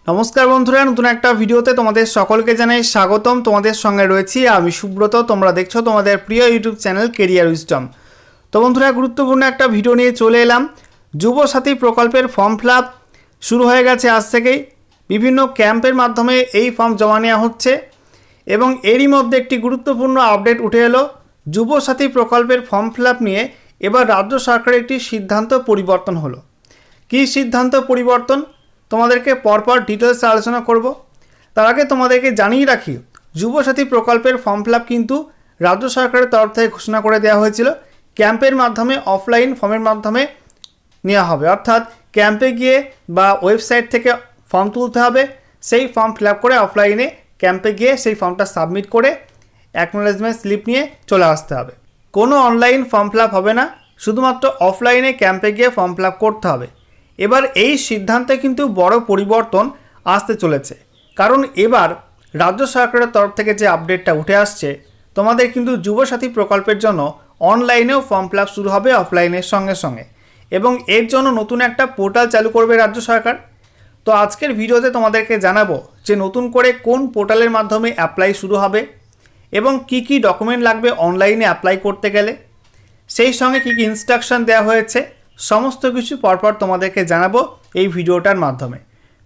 नमस्कार बंधुरा नतून एक भिडियोते तुम्हारे सकलके जानाई स्वागतम। तुम्हारे संगे रयेछि आमि सुब्रत। तोमरा देखछो तुम्हारे प्रिय यूट्यूब चैनल केरियर उइजडम। तो बंधुरा गुरुत्वपूर्ण एक भिडियो निये चले एलाम। युव साथी प्रकल्पेर फर्म फिलआप शुरू हो गेছে आज থেকেই। विभिन्न कैम्पेर माध्यमे এই फर्म जमा नेওয়া হচ্ছে এবং এরই মধ্যে একটি গুরুত্বপূর্ণ আপডেট উঠে এলো। যুব সাথী প্রকল্পের ফর্ম ফিলআপ নিয়ে এবার রাজ্য সরকারের একটি সিদ্ধান্ত পরিবর্তন হলো। কী সিদ্ধান্ত পরিবর্তন তোমাদেরকে পরপর ডিটেলস আলোচনা করব। তার আগে তোমাদেরকে জানিয়ে রাখি, যুব সাথী প্রকল্পের ফর্ম ফিলআপ কিন্তু রাজ্য সরকারের তরফ থেকে ঘোষণা করে দেওয়া হয়েছিল ক্যাম্পের মাধ্যমে, অফলাইন ফর্মের মাধ্যমে নেওয়া হবে। অর্থাৎ ক্যাম্পে গিয়ে বা ওয়েবসাইট থেকে ফর্ম তুলতে হবে, সেই ফর্ম ফিলআপ করে অফলাইনে ক্যাম্পে গিয়ে সেই ফর্মটা সাবমিট করে অ্যাকনোলেজমেন্ট স্লিপ নিয়ে চলে আসতে হবে। কোনো অনলাইন ফর্ম ফিলআপ হবে না, শুধুমাত্র অফলাইনে ক্যাম্পে গিয়ে ফর্ম ফিলআপ করতে হবে। এবার এই সিদ্ধান্তে কিন্তু বড় পরিবর্তন আসতে চলেছে, কারণ এবার রাজ্য সরকারের তরফ থেকে যে আপডেটটা উঠে আসছে, তোমাদের কিন্তু যুবসাথী প্রকল্পের জন্য অনলাইনেও ফর্ম ফিলআপ শুরু হবে অফলাইনের সঙ্গে সঙ্গে, এবং এর জন্য নতুন একটা পোর্টাল চালু করবে রাজ্য সরকার। তো আজকের ভিডিওতে তোমাদেরকে জানাবো যে নতুন করে কোন পোর্টালের মাধ্যমে অ্যাপ্লাই শুরু হবে এবং কি কি ডকুমেন্ট লাগবে অনলাইনে অ্যাপ্লাই করতে গেলে, সেই সঙ্গে কী কী ইনস্ট্রাকশন দেওয়া হয়েছে, সমস্ত কিছু পরপর তোমাদেরকে জানাবো এই ভিডিওটার মাধ্যমে।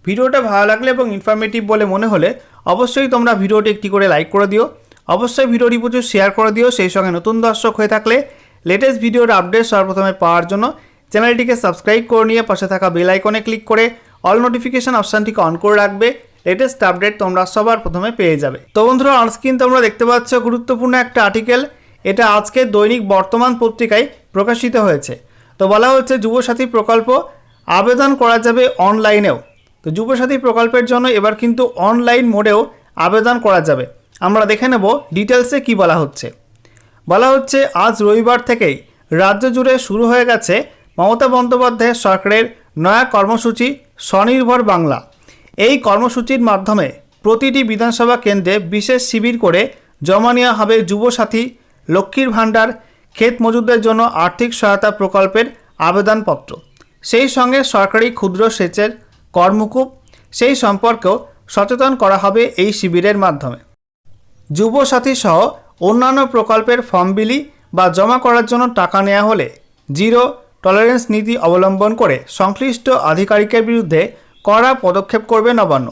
ভিডিওটা ভালো লাগলে এবং ইনফরমেটিভ বলে মনে হলে অবশ্যই তোমরা ভিডিওটি একটি করে লাইক করে দিও, অবশ্যই ভিডিওটি প্রচুর শেয়ার করে দিও। সেই সঙ্গে নতুন দর্শক হয়ে থাকলে লেটেস্ট ভিডিওর আপডেট সর্বপ্রথমে পাওয়ার জন্য চ্যানেলটিকে সাবস্ক্রাইব করে নিয়ে পাশে থাকা বেল আইকনে ক্লিক করে অল নোটিফিকেশন অপশানটিকে অন করে রাখবে। লেটেস্ট আপডেট তোমরা সবার প্রথমে পেয়ে যাবে। তো বন্ধুরা, অনস্ক্রিন তোমরা দেখতে পাচ্ছ গুরুত্বপূর্ণ একটা আর্টিকেল। এটা আজকে দৈনিক বর্তমান পত্রিকায় প্রকাশিত হয়েছে। তো বলা হচ্ছে যুবসাথী প্রকল্প আবেদন করা যাবে অনলাইনেও। তো যুবসাথী প্রকল্পের জন্য এবার কিন্তু অনলাইন মোডেও আবেদন করা যাবে। আমরা দেখে নেব ডিটেলসে কি বলা হচ্ছে। বলা হচ্ছে আজ রবিবার থেকেই রাজ্য জুড়ে শুরু হয়ে গেছে মমতা বন্দ্যোপাধ্যায়ের সরকারের নয়া কর্মসূচি স্বনির্ভর বাংলা। এই কর্মসূচির মাধ্যমে প্রতিটি বিধানসভা কেন্দ্রে বিশেষ শিবির করে জমা নেওয়া হবে যুবসাথী, লক্ষ্মীর ভাণ্ডার, ক্ষেত মজুরদের জন্য আর্থিক সহায়তা প্রকল্পের আবেদনপত্র। সেই সঙ্গে সরকারি ক্ষুদ্র সেচের কর্মকূপ, সেই সম্পর্কেও সচেতন করা হবে এই শিবিরের মাধ্যমে। যুবসাথী সহ অন্যান্য প্রকল্পের ফর্ম বিলি বা জমা করার জন্য টাকা নেওয়া হলে জিরো টলারেন্স নীতি অবলম্বন করে সংশ্লিষ্ট আধিকারিকের বিরুদ্ধে কড়া পদক্ষেপ করবে নবান্ন।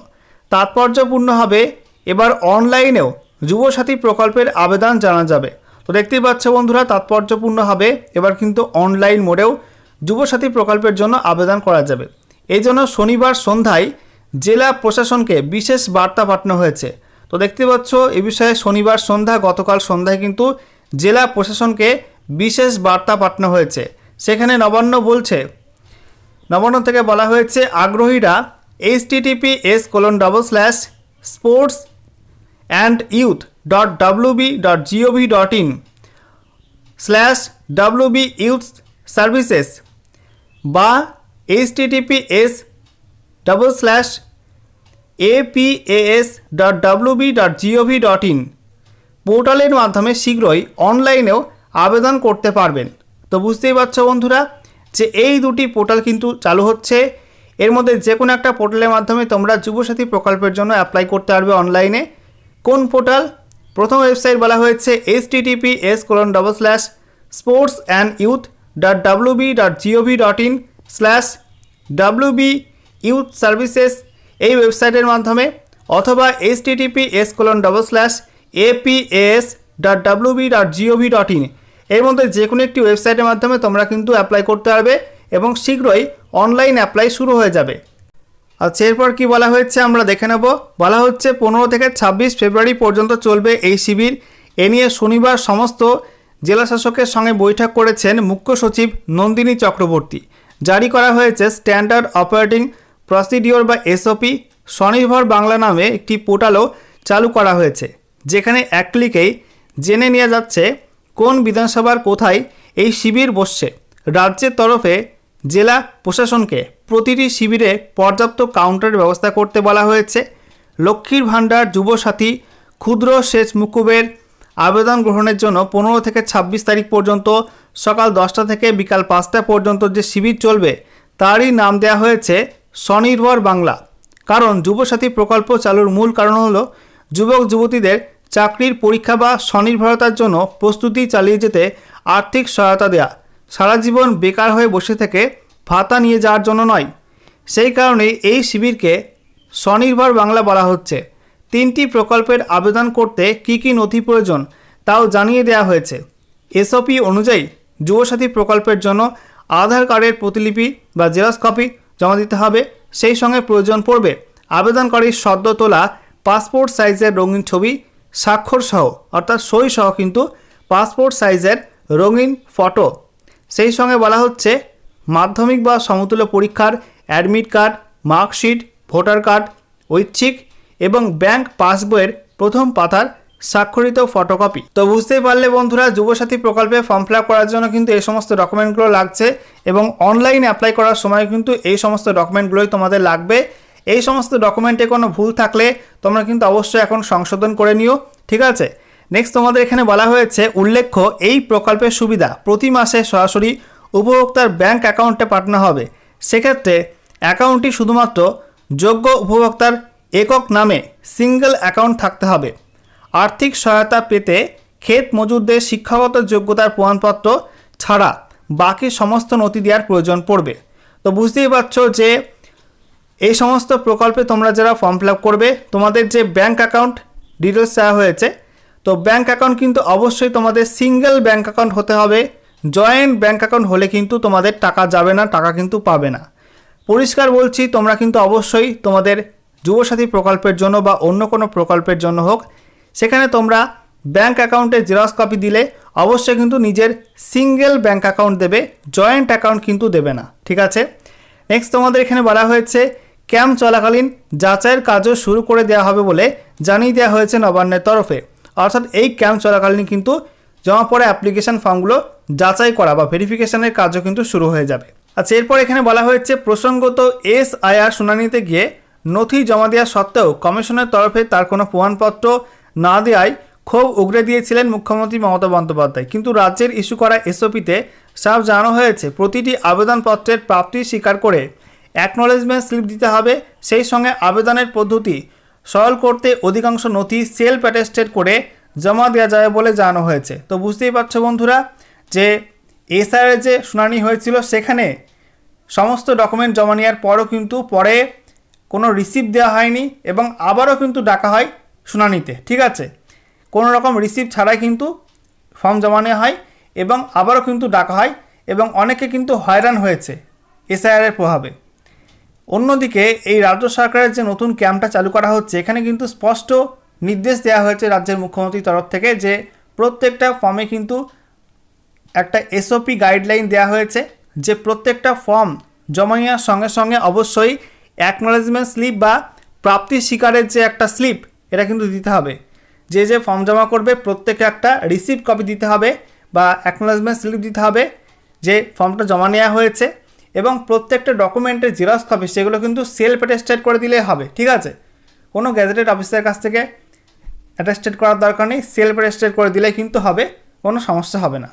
তাৎপর্যপূর্ণ হবে এবার অনলাইনেও যুবসাথী প্রকল্পের আবেদন জানা যাবে। তো দেখতেই পাচ্ছ বন্ধুরা, তাৎপর্যপূর্ণ হবে এবার কিন্তু অনলাইন মোডেও যুবসাথী প্রকল্পের জন্য আবেদন করা যাবে। এই জন্য শনিবার সন্ধ্যায় জেলা প্রশাসনকে বিশেষ বার্তা পাঠানো হয়েছে। তো দেখতে পাচ্ছ এ বিষয়ে শনিবার সন্ধ্যা, গতকাল সন্ধ্যায় কিন্তু জেলা প্রশাসনকে বিশেষ বার্তা পাঠানো হয়েছে। সেখানে নবান্ন বলছে, নবান্ন থেকে বলা হয়েছে আগ্রহীরা https://sportsandyouth.gov.in/wbyouthservices বা https://apas.wb.gov.in পোর্টালের মাধ্যমে শীঘ্রই অনলাইনেও আবেদন করতে পারবেন। তো বুঝতেই পারছো বন্ধুরা যে এই দুটি পোর্টাল কিন্তু চালু হচ্ছে। এর মধ্যে যে কোনো একটা পোর্টালের মাধ্যমে তোমরা যুবসাথী প্রকল্পের জন্য অ্যাপ্লাই করতে পারবে অনলাইনে। কোন পোর্টাল? প্রথম ওয়েবসাইট বলা হয়েছে https://sportsandyouth.gov.in/wbyouthservices এই ওয়েবসাইটের মাধ্যমে, অথবা https://apas.wb.gov.in এর মধ্যে যে কোনো একটি ওয়েবসাইটের মাধ্যমে তোমরা কিন্তু অ্যাপ্লাই করতে পারবে এবং শীঘ্রই অনলাইন অ্যাপ্লাই শুরু হয়ে যাবে। আচ্ছা, এরপর কি বলা হয়েছে আমরা দেখে নেব। বলা হচ্ছে 15 থেকে 26 ফেব্রুয়ারি পর্যন্ত চলবে এই শিবির। এ নিয়ে শনিবার সমস্ত জেলা শাসকের সঙ্গে বৈঠক করেছেন মুখ্য সচিব নন্দিনী চক্রবর্তী। জারি করা হয়েছে স্ট্যান্ডার্ড অপারেটিং প্রসিডিওর বা এসওপি। স্বনির্ভর বাংলা নামে একটি পোর্টালও চালু করা হয়েছে, যেখানে এক ক্লিকেই জেনে নেওয়া যাচ্ছে কোন বিধানসভার কোথায় এই শিবির বসছে। রাজ্যের তরফে জেলা প্রশাসনকে প্রতিটি শিবিরে পর্যাপ্ত কাউন্টারের ব্যবস্থা করতে বলা হয়েছে। লক্ষ্মীর ভাণ্ডার, যুবসাথী, ক্ষুদ্র সেচ মকুবের আবেদন গ্রহণের জন্য 15 থেকে 26 তারিখ পর্যন্ত সকাল 10টা থেকে বিকাল 5টা পর্যন্ত যে শিবির চলবে তারই নাম দেওয়া হয়েছে স্বনির্ভর বাংলা। কারণ যুবসাথী প্রকল্প চালুর মূল কারণ হলো যুবক যুবতীদের চাকরির পরীক্ষা বা স্বনির্ভরতার জন্য প্রস্তুতি চালিয়ে যেতে আর্থিক সহায়তা দেয়া, সারা জীবন বেকার হয়ে বসে থেকে ভাতা নিয়ে যাওয়ার জন্য নয়। সেই কারণে এই শিবিরকে স্বনির্ভর বাংলা বলা হচ্ছে। 3টি প্রকল্পের আবেদন করতে কী কী নথি প্রয়োজন তাও জানিয়ে দেওয়া হয়েছে। এসওপি অনুযায়ী যুবসাথী প্রকল্পের জন্য আধার কার্ডের প্রতিলিপি বা জেরক্স কপি জমা দিতে হবে। সেই সঙ্গে প্রয়োজন পড়বে আবেদনকারীর সদ্য তোলা পাসপোর্ট সাইজের রঙিন ছবি, স্বাক্ষর সহ অর্থাৎ সই সহ কিন্তু পাসপোর্ট সাইজের রঙিন ফটো। সেই সঙ্গে বলা হচ্ছে মাধ্যমিক বা সমতুল্য পরীক্ষার admit card, marksheet, voter card, ঐচ্ছিক এবং ব্যাংক পাসবইয়ের প্রথম পাতার স্বাক্ষরিত ফটোকপি। তো বুঝতেই পারলে বন্ধুরা, যুবসাথী প্রকল্পে ফর্ম ফিল আপ করার জন্য কিন্তু এই সমস্ত ডকুমেন্টগুলো লাগছে এবং অনলাইনে অ্যাপ্লাই করার সময় কিন্তু এই সমস্ত ডকুমেন্টগুলোই তোমাদের লাগবে। এই সমস্ত ডকুমেন্টে কোনো ভুল থাকলে তোমরা কিন্তু অবশ্যই এখন সংশোধন করে নিও, ঠিক আছে। নেক্সট তোমাদের এখানে বলা হয়েছে উল্লেখ্য এই প্রকল্পের সুবিধা প্রতি মাসে সরাসরি উপভোক্তার ব্যাংক অ্যাকাউন্টে পাঠানো হবে। সেক্ষেত্রে অ্যাকাউন্টটি শুধুমাত্র যোগ্য উপভোক্তার একক নামে সিঙ্গেল অ্যাকাউন্ট থাকতে হবে। আর্থিক সহায়তা পেতে ক্ষেত মজুরদের শিক্ষাগত যোগ্যতার প্রমাণপত্র ছাড়া বাকি সমস্ত নথি দেওয়ার প্রয়োজন পড়বে। তো বুঝতেই পারছো যে এই সমস্ত প্রকল্পে তোমরা যারা ফর্ম ফিল আপ করবে তোমাদের যে ব্যাংক অ্যাকাউন্ট ডিটেলস দেওয়া হয়েছে, তো ব্যাংক অ্যাকাউন্ট কিন্তু অবশ্যই তোমাদের সিঙ্গেল ব্যাংক অ্যাকাউন্ট হতে হবে। জয়েন্ট ব্যাংক অ্যাকাউন্ট হলে কিন্তু তোমাদের টাকা যাবে না, টাকা কিন্তু পাবে না। পরিষ্কার বলছি, তোমরা কিন্তু অবশ্যই তোমাদের যুবসাথী প্রকল্পের জন্য বা অন্য কোনো প্রকল্পের জন্য হোক, সেখানে তোমরা ব্যাংক অ্যাকাউন্টের জেরক্স কপি দিলে অবশ্যই কিন্তু নিজের সিঙ্গেল ব্যাংক অ্যাকাউন্ট দেবে, জয়েন্ট অ্যাকাউন্ট কিন্তু দেবে না, ঠিক আছে। নেক্সট তোমাদের এখানে বলা হয়েছে ক্যাম্প চলাকালীন যাচাইয়ের কাজও শুরু করে দেওয়া হবে বলে জানিয়ে দেওয়া হয়েছে নবান্নের তরফে। অর্থাৎ এই ক্যাম্প চলাকালীন কিন্তু জমা পড়া অ্যাপ্লিকেশন ফর্মগুলো যাচাই করা বা ভেরিফিকেশনের কাজও কিন্তু শুরু হয়ে যাবে। আচ্ছা, এরপর এখানে বলা হয়েছে প্রসঙ্গত এসআইআর শুনানিতে গিয়ে নথি জমা দেওয়া সত্ত্বেও কমিশনের তরফে তার কোনো প্রমাণপত্র না দেওয়ায় ক্ষোভ উগরে দিয়েছিলেন মুখ্যমন্ত্রী মমতা বন্দ্যোপাধ্যায়। কিন্তু রাজ্যের ইস্যু করা এসওপিতে সাফ জানানো হয়েছে প্রতিটি আবেদনপত্রের প্রাপ্তি স্বীকার করে অ্যাকনোলেজমেন্ট স্লিপ দিতে হবে। সেই সঙ্গে আবেদনের পদ্ধতি সরল করতে অধিকাংশ নথি সেলফ অ্যাটেস্টেড করে জমা দেওয়া যাবে বলে জানানো হয়েছে। তো বুঝতেই পারছো বন্ধুরা যে এসআইআর যে শুনানি হয়েছিল সেখানে সমস্ত ডকুমেন্ট জমা নেওয়ার পরও কিন্তু পরে কোনো রিসিপ্ট দেওয়া হয়নি এবং আবারও কিন্তু ডাকা হয় শুনানিতে, ঠিক আছে। কোনো রকম রিসিপ্ট ছাড়াই কিন্তু ফর্ম জমা নেওয়া হয় এবং আবারও কিন্তু ডাকা হয় এবং অনেকে কিন্তু হয়রান হয়েছে এসআইআরের প্রভাবে। অন্যদিকে এই রাজ্য সরকারের যে নতুন ক্যাম্পটা চালু করা হচ্ছে, এখানে কিন্তু স্পষ্ট নির্দেশ দেওয়া হয়েছে রাজ্যের মুখ্যমন্ত্রীর তরফ থেকে যে প্রত্যেকটা ফর্মে কিন্তু একটা এসওপি গাইডলাইন দেওয়া হয়েছে যে প্রত্যেকটা ফর্ম জমা নেওয়ার সঙ্গে সঙ্গে অবশ্যই অ্যাকনোলেজমেন্ট স্লিপ বা প্রাপ্তি স্বীকারের যে একটা স্লিপ এটা কিন্তু দিতে হবে। যে যে ফর্ম জমা করবে প্রত্যেকে একটা রিসিপ্ট কপি দিতে হবে বা অ্যাকনোলেজমেন্ট স্লিপ দিতে হবে যে ফর্মটা জমা নেওয়া হয়েছে এবং প্রত্যেকটা ডকুমেন্টের জেরক্স কপি সেগুলো কিন্তু সেলফ অ্যাটেস্টেড করে দিলেই হবে, ঠিক আছে। কোনো গ্যাজেটেড অফিসারের কাছ থেকে অ্যাটেস্টেড করার দরকার নেই, সেলফ অ্যাটেস্টেড করে দিলেই কিন্তু হবে, কোনো সমস্যা হবে না।